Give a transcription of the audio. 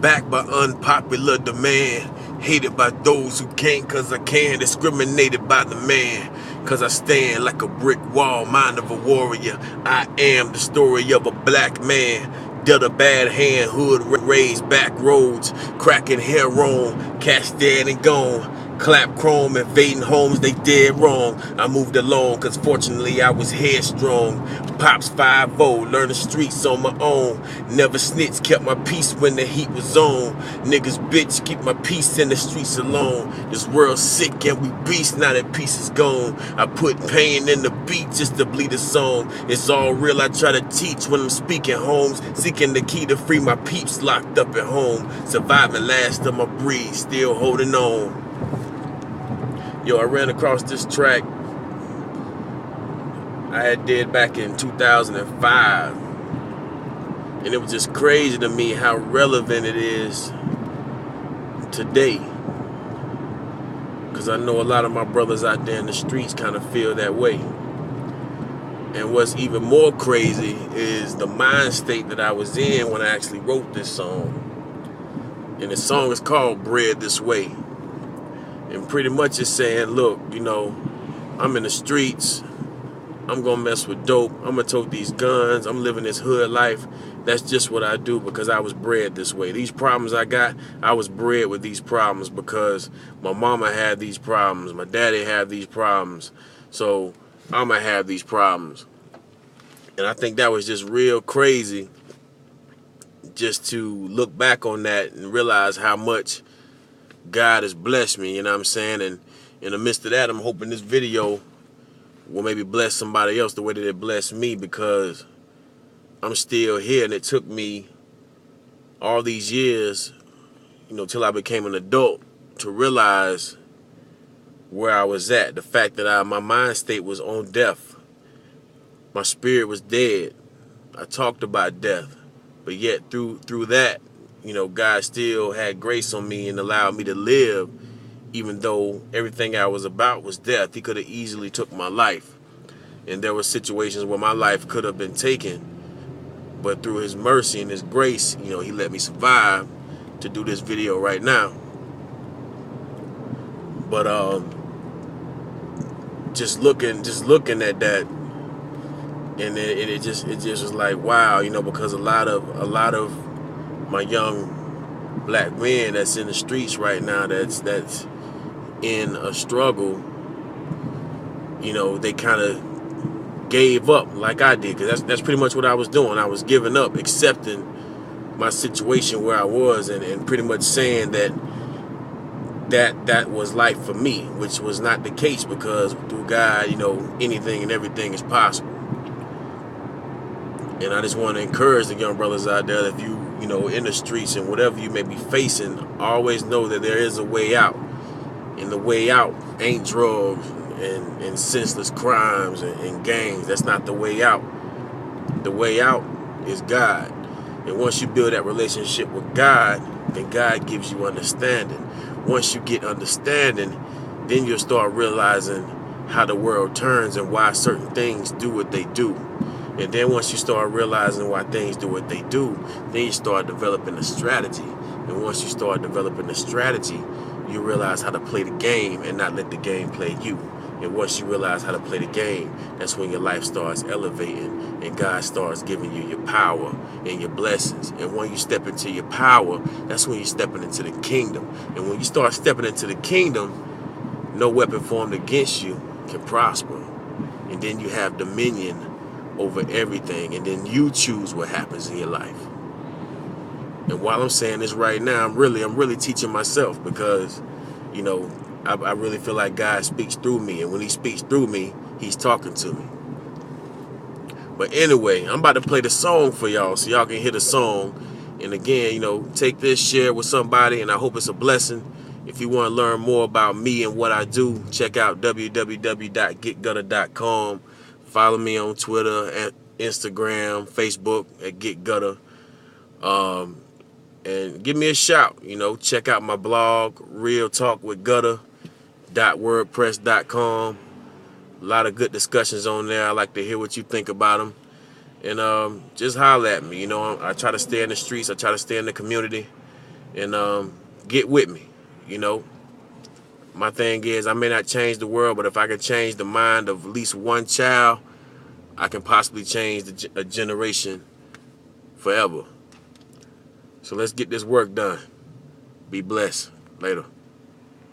Backed by unpopular demand. Hated by those who can't cause I can. Discriminated by the man. Cause I stand like a brick wall, mind of a warrior. I am the story of a black man. Dealt a bad hand, hood raised, back roads, cracking heroin, cash dead and gone. Clap chrome, invading homes, they dead wrong. I moved along, cause fortunately I was headstrong. Pops 5-0, learn the streets on my own. Never snitch, kept my peace when the heat was on. Niggas bitch, keep my peace in the streets alone. This world's sick and we beast, now that peace is gone. I put pain in the beat just to bleed a song. It's all real, I try to teach when I'm speaking homes. Seeking the key to free my peeps locked up at home. Surviving last of my breed, still holding on. Yo, I ran across this track I had did back in 2005. And it was just crazy to me how relevant it is today. Because I know a lot of my brothers out there in the streets kind of feel that way. And what's even more crazy is the mind state that I was in when I actually wrote this song. And the song is called Bred This Way. And pretty much it's saying, look, you know, I'm in the streets. I'm going to mess with dope. I'm going to tote these guns. I'm living this hood life. That's just what I do because I was bred this way. These problems I got, I was bred with these problems because my mama had these problems. My daddy had these problems. So I'm going to have these problems. And I think that was just real crazy just to look back on that and realize how much God has blessed me, you know what I'm saying? And in the midst of that, I'm hoping this video will maybe bless somebody else the way that it blessed me because I'm still here and it took me all these years, you know, till I became an adult to realize where I was at. The fact that my mind state was on death. My spirit was dead. I talked about death. But yet through that, you know, God still had grace on me and allowed me to live, even though everything I was about was death. He could have easily took my life. And there were situations where my life could have been taken. But through his mercy and his grace, you know, he let me survive to do this video right now. But just looking at that, and it just was like, wow, you know, because a lot of my young black men that's in the streets right now that's in a struggle, you know, they kind of gave up like I did, because that's pretty much what I was doing. I was giving up, accepting my situation where I was, and pretty much saying that was life for me, which was not the case, because through God, you know, anything and everything is possible. And I just want to encourage the young brothers out there that if you know, in the streets and whatever you may be facing, always know that there is a way out. And the way out ain't drugs and senseless crimes and gangs. That's not the way out. The way out is God. And once you build that relationship with God, then God gives you understanding. Once you get understanding, then you'll start realizing how the world turns and why certain things do what they do. And then once you start realizing why things do what they do, then you start developing a strategy. And once you start developing a strategy, you realize how to play the game and not let the game play you. And once you realize how to play the game, that's when your life starts elevating and God starts giving you your power and your blessings. And when you step into your power, that's when you're stepping into the kingdom. And when you start stepping into the kingdom, no weapon formed against you can prosper. And then you have dominion over everything, and then you choose what happens in your life. And while I'm saying this right now, I'm really teaching myself, because, you know, I really feel like God speaks through me, and when he speaks through me, he's talking to me. But anyway, I'm about to play the song for y'all so y'all can hear the song. And again, you know, take this, share it with somebody, and I hope it's a blessing. If you want to learn more about me and what I do, check out www.getgutta.com. Follow me on Twitter, and Instagram, Facebook at Get Gutta. And give me a shout. You know, check out my blog, realtalkwithgutta.wordpress.com. A lot of good discussions on there. I like to hear what you think about them. And just holler at me. You know, I try to stay in the streets. I try to stay in the community. and get with me. You know, my thing is, I may not change the world, but if I can change the mind of at least one child, I can possibly change a generation forever. So let's get this work done. Be blessed. Later.